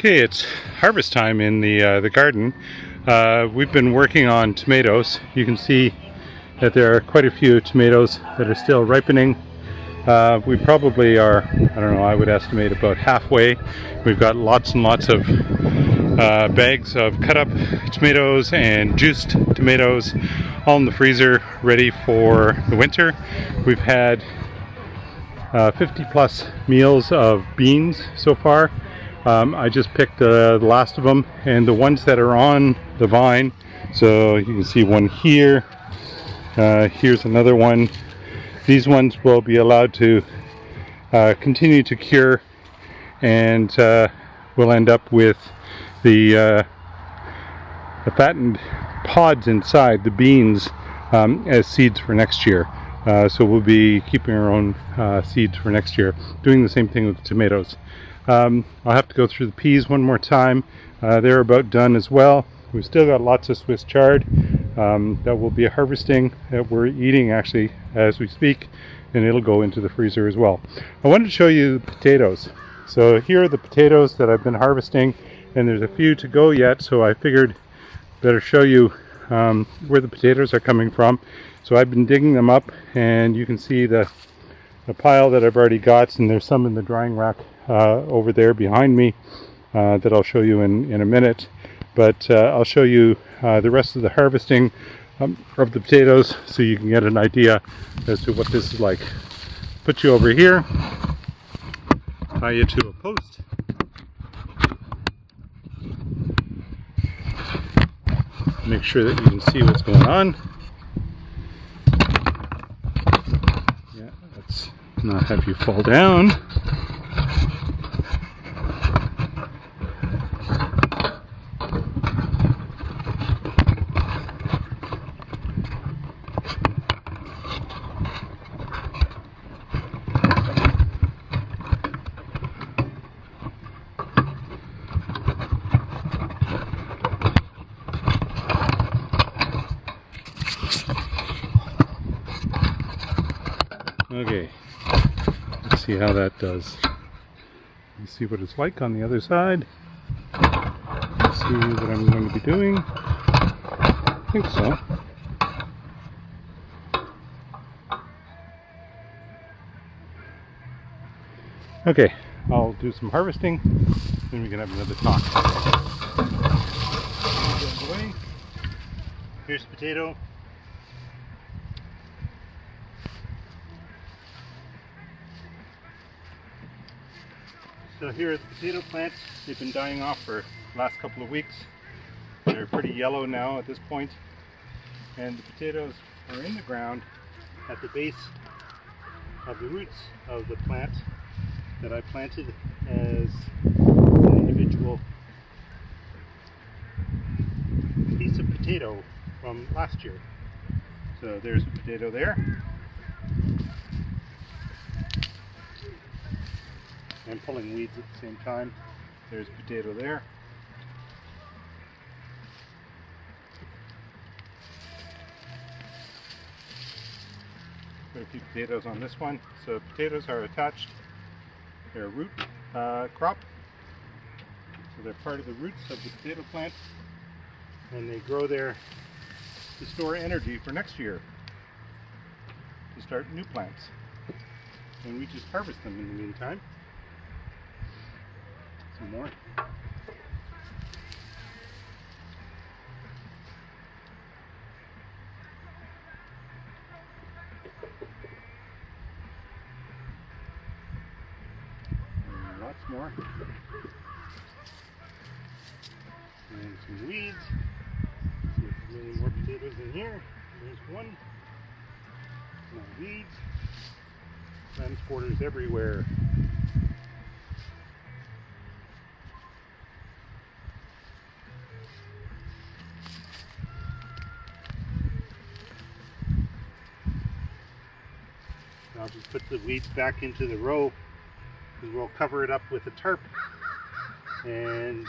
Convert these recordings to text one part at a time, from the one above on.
Okay, it's harvest time in the garden. We've been working on tomatoes. You can see that there are quite a few tomatoes that are still ripening. We probably are, I don't know, I would estimate about halfway. We've got lots and lots of bags of cut up tomatoes and juiced tomatoes all in the freezer ready for the winter. We've had 50 plus meals of beans so far. I just picked the last of them, and the ones that are on the vine, so you can see one here, here's another one. These ones will be allowed to continue to cure, and we'll end up with the fattened pods inside the beans as seeds for next year. So we'll be keeping our own seeds for next year, doing the same thing with the tomatoes. I'll have to go through the peas one more time. They're about done as well. We've still got lots of Swiss chard that we'll be harvesting, that we're eating actually as we speak, and it'll go into the freezer as well. I wanted to show you the potatoes. So here are the potatoes that I've been harvesting, and there's a few to go yet, so I figured better show you where the potatoes are coming from. So I've been digging them up, and you can see the pile that I've already got, and there's some in the drying rack over there behind me that I'll show you in a minute. But I'll show you the rest of the harvesting of the potatoes so you can get an idea as to what this is like. Put you over here, tie you to a post. Make sure that you can see what's going on. Yeah, let's not have you fall down. Okay, let's see how that does. Let's see what it's like on the other side. Let's see what I'm going to be doing. I think so. Okay, I'll do some harvesting, then we can have another talk. Here's the potato. So here are the potato plants. They've been dying off for the last couple of weeks. They're pretty yellow now at this point. And the potatoes are in the ground at the base of the roots of the plant that I planted as an individual piece of potato from last year. So there's a potato there. I'm pulling weeds at the same time. There's a potato there. Got a few potatoes on this one. So potatoes are attached. They're a root crop. So they're part of the roots of the potato plant. And they grow there to store energy for next year, to start new plants. And we just harvest them in the meantime. Some more. And lots more. And some weeds. See if there's any more potatoes in here. There's one. More weeds. Transporters everywhere. I'll just put the weeds back into the row, because we'll cover it up with a tarp and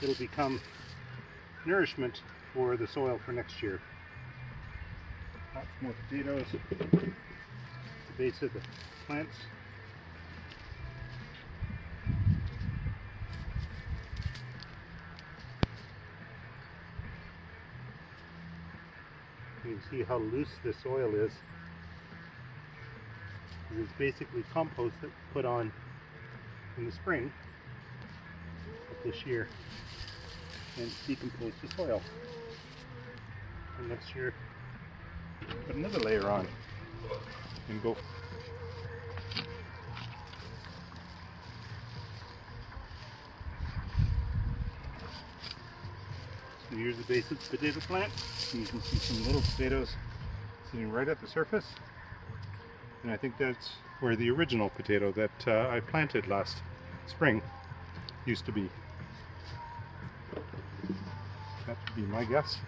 it'll become nourishment for the soil for next year. Lots more potatoes at the base of the plants. You can see how loose the soil is. It's basically compost that put on in the spring of this year and decompose the soil. And next year, put another layer on and go. So here's the base of the potato plant. And you can see some little potatoes sitting right at the surface. And I think that's where the original potato that I planted last spring used to be. That would be my guess.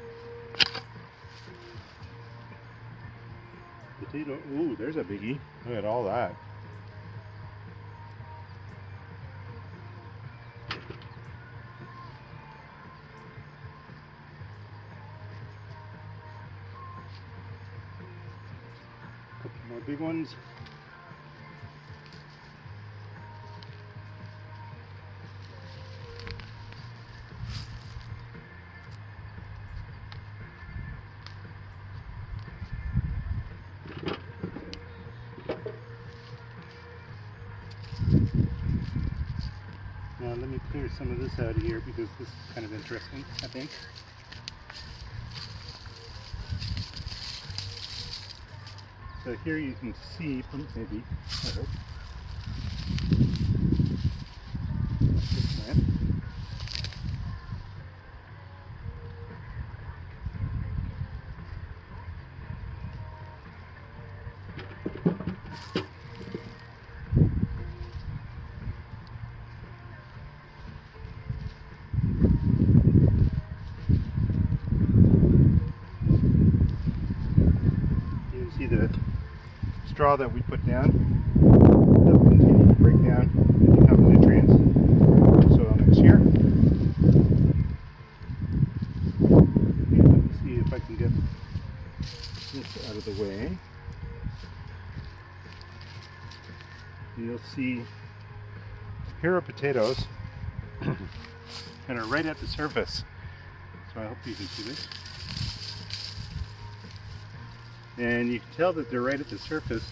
Potato, ooh, there's a biggie. Look at all that. Couple more big ones. Now let me clear some of this out of here because this is kind of interesting, I think. So here you can see from maybe, I hope, this plant. See the straw that we put down that will continue to break down and become nutrients for the soil next year. And let me see if I can get this out of the way. You'll see a pair of potatoes that are right at the surface. So I hope you can see this. And you can tell that they're right at the surface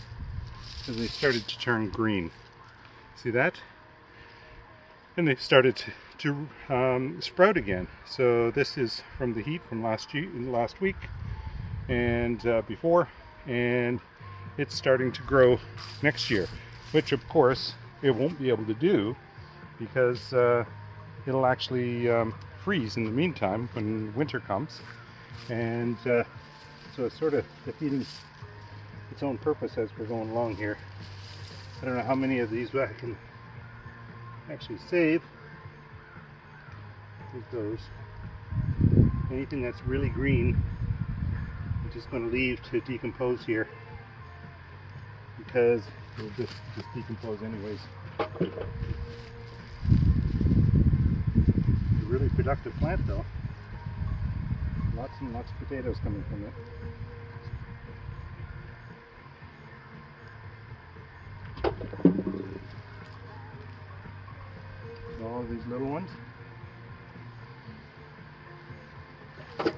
because they started to turn green. See that? And they've started to sprout again. So this is from the heat from last week and before, and it's starting to grow next year, which of course it won't be able to do because it'll actually freeze in the meantime when winter comes, and so it's sort of defeating its own purpose as we're going along here. I don't know how many of these I can actually save. There's those. Anything that's really green, I'm just going to leave to decompose here because it'll just decompose anyways. It's a really productive plant though. Lots and lots of potatoes coming from it. All of these little ones. And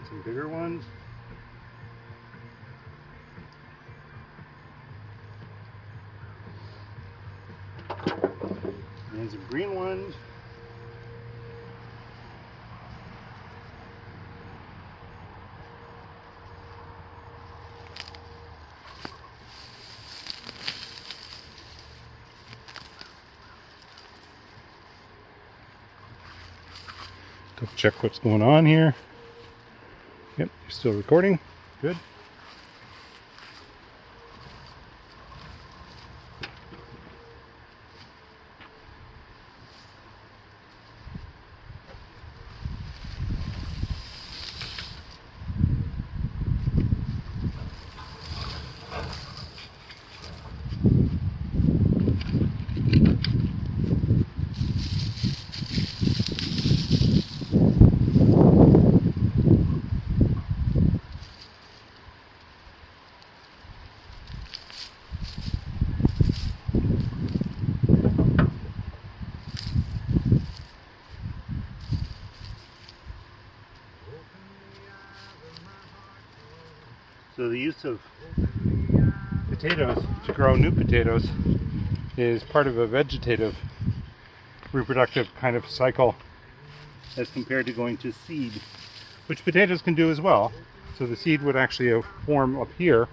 some bigger ones. And some green ones. Double check what's going on here. Yep, you're still recording. Good. So the use of potatoes to grow new potatoes is part of a vegetative reproductive kind of cycle as compared to going to seed, which potatoes can do as well. So the seed would actually form up here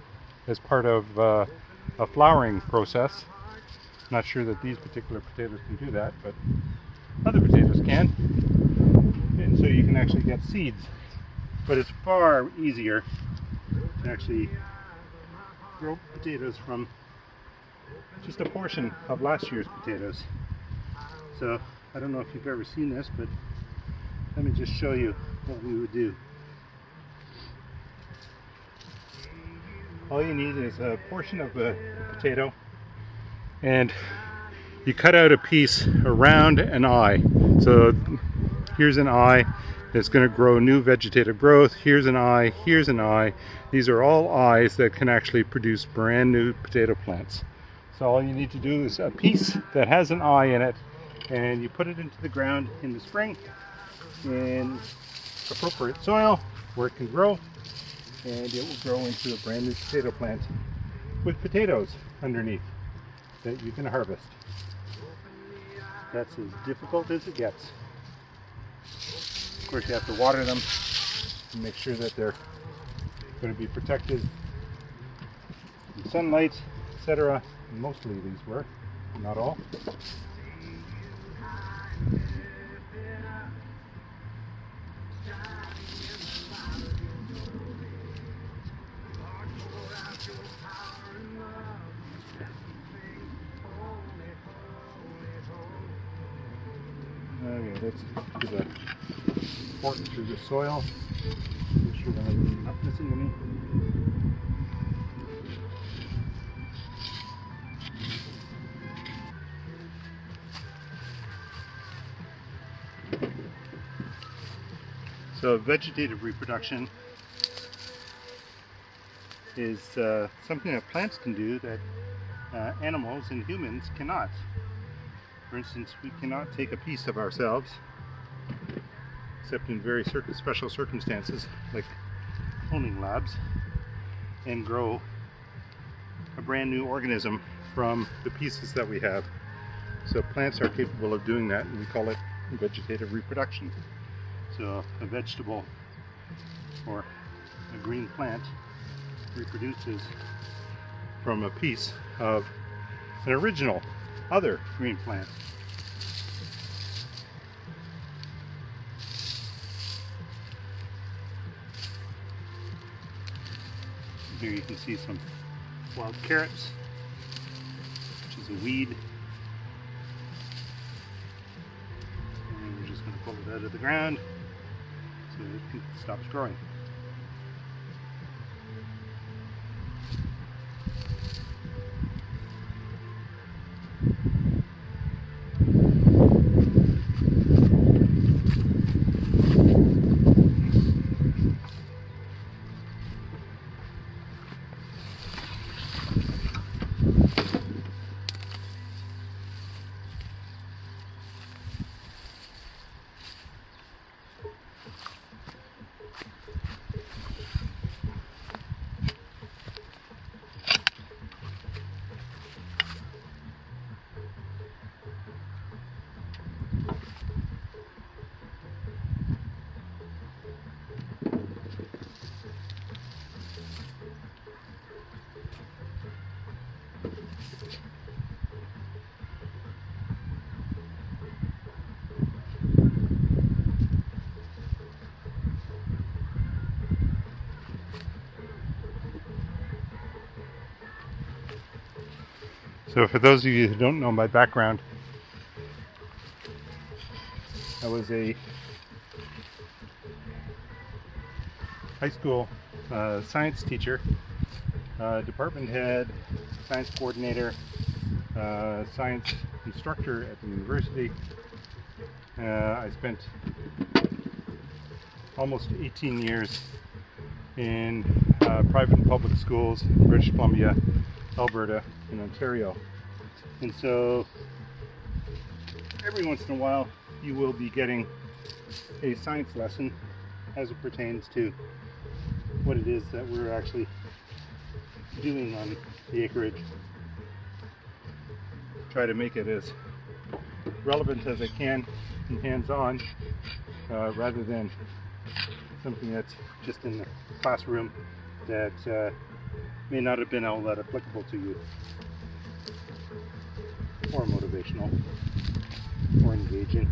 as part of a flowering process. Not sure that these particular potatoes can do that, but other potatoes can. And so you can actually get seeds. But it's far easier to actually grow potatoes from just a portion of last year's potatoes. So I don't know if you've ever seen this, but let me just show you what we would do. All you need is a portion of a potato, and you cut out a piece around an eye. So here's an eye that's going to grow new vegetative growth. Here's an eye, here's an eye. These are all eyes that can actually produce brand new potato plants. So all you need to do is a piece that has an eye in it, and you put it into the ground in the spring in appropriate soil where it can grow, and it will grow into a brand new potato plant with potatoes underneath that you can harvest. That's as difficult as it gets. Of course, you have to water them and make sure that they're going to be protected from sunlight, etc. Mostly these were, not all. Okay, let's do the fork through the soil. Make sure that I'm not missing any. So vegetative reproduction is something that plants can do that animals and humans cannot. For instance, we cannot take a piece of ourselves, except in very special circumstances, like cloning labs, and grow a brand new organism from the pieces that we have. So plants are capable of doing that, and we call it vegetative reproduction. So a vegetable or a green plant reproduces from a piece of an original other green plant. Here you can see some wild carrots, which is a weed. And we're just going to pull it out of the ground so it stops growing. So for those of you who don't know my background, I was a high school science teacher, department head, science coordinator, science instructor at the university. I spent almost 18 years in private and public schools in British Columbia, Alberta, and Ontario. And so every once in a while you will be getting a science lesson as it pertains to what it is that we're actually doing on the acreage. Try to make it as relevant as I can and hands-on, rather than something that's just in the classroom that may not have been all that applicable to you, or motivational, or engaging.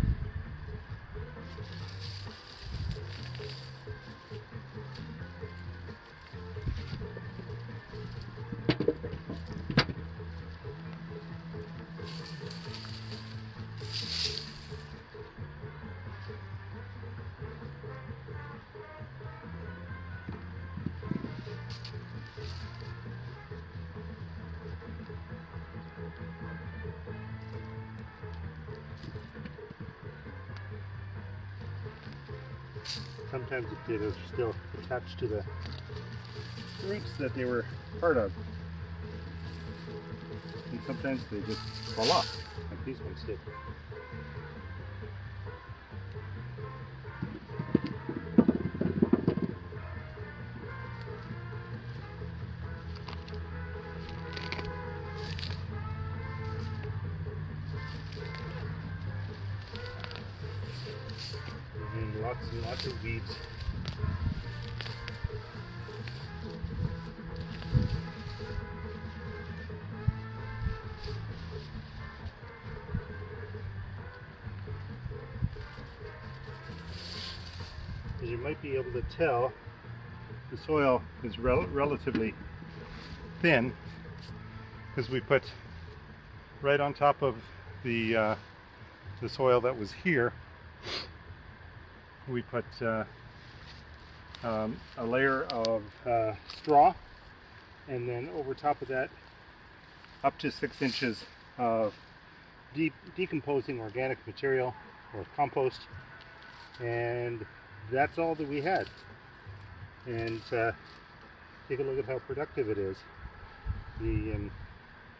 Sometimes the potatoes are still attached to the roots that they were part of. And sometimes they just fall off, like these ones did. And lots and lots of weeds. As you might be able to tell, the soil is relatively thin, because we put right on top of the soil that was here, we put a layer of straw, and then over top of that up to 6 inches of decomposing organic material, or compost, and that's all that we had. And take a look at how productive it is. The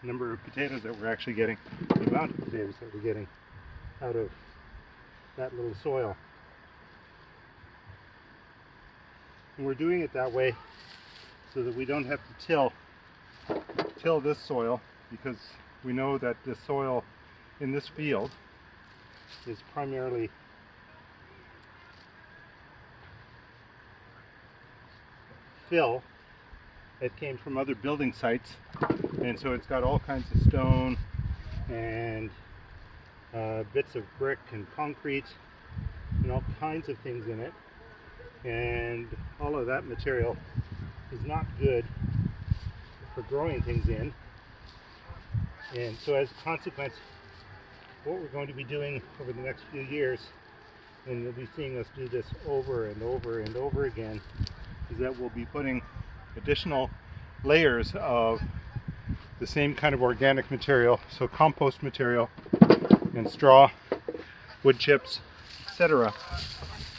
number of potatoes that we're actually getting, the amount of potatoes that we're getting out of that little soil. And we're doing it that way so that we don't have to till this soil, because we know that the soil in this field is primarily fill that came from other building sites, and so it's got all kinds of stone and bits of brick and concrete and all kinds of things in it, and all of that material is not good for growing things in. And so as a consequence, what we're going to be doing over the next few years, and you'll be seeing us do this over and over and over again, is that we'll be putting additional layers of the same kind of organic material, so compost material and straw, wood chips, etc.,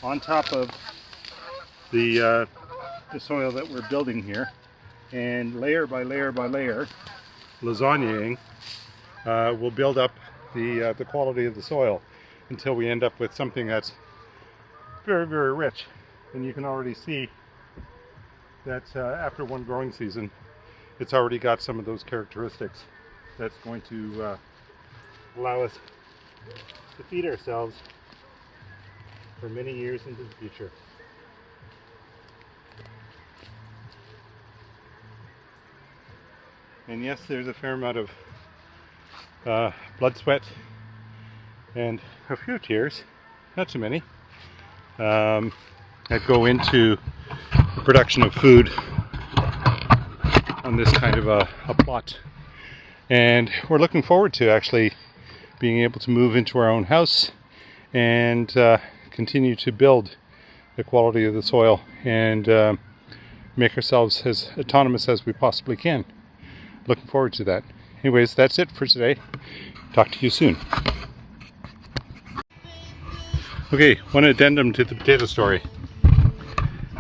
on top of the soil that we're building here, and layer by layer by layer, lasagnaing, will build up the quality of the soil until we end up with something that's very, very rich. And you can already see that after one growing season, it's already got some of those characteristics that's going to allow us to feed ourselves for many years into the future. And yes, there's a fair amount of blood, sweat, and a few tears, not too many, that go into the production of food on this kind of a plot. And we're looking forward to actually being able to move into our own house and continue to build the quality of the soil and make ourselves as autonomous as we possibly can. Looking forward to that. Anyways, that's it for today. Talk to you soon. Okay, one addendum to the potato story.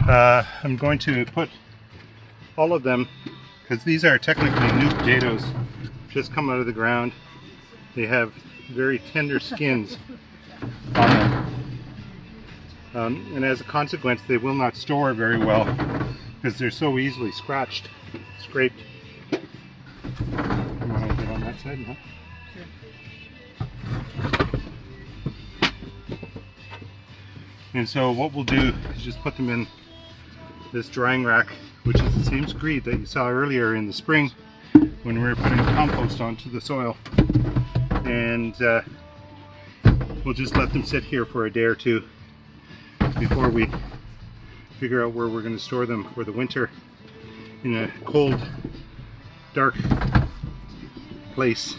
I'm going to put all of them, because these are technically new potatoes, just come out of the ground. They have very tender skins on them. And as a consequence, they will not store very well because they're so easily scratched, scraped, inside, huh? Sure. And so what we'll do is just put them in this drying rack, which is the same screed that you saw earlier in the spring when we were putting compost onto the soil. And we'll just let them sit here for a day or two before we figure out where we're going to store them for the winter in a cold, dark place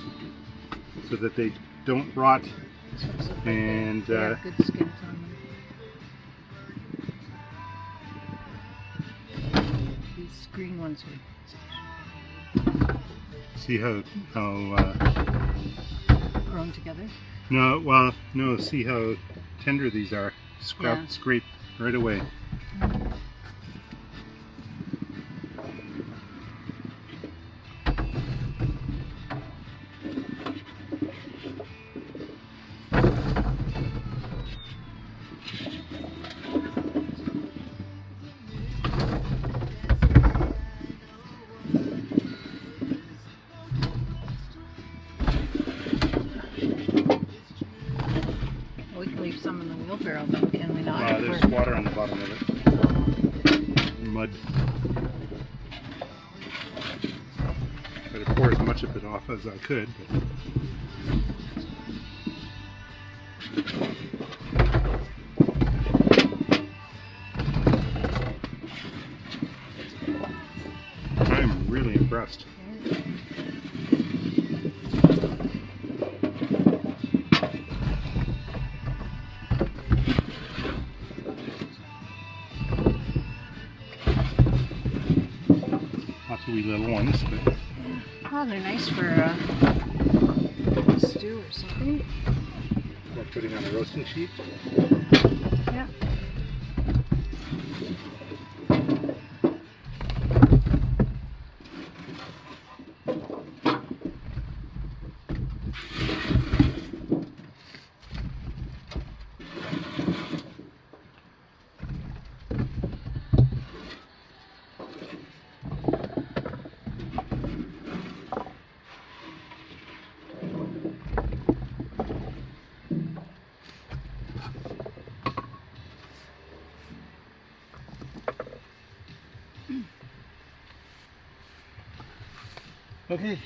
so that they don't rot. And they have good skins on them. These green ones are see how grown together. no, see how tender these are. Scrape right away. We can leave some in the wheelbarrow, though, can we not? There's water on the bottom of it. Mud. Try to pour as much of it off as I could. But I'm really impressed. Lots of wee little ones, but Oh, they're nice for stew or something. like putting on a roasting sheet. Yeah. Okay.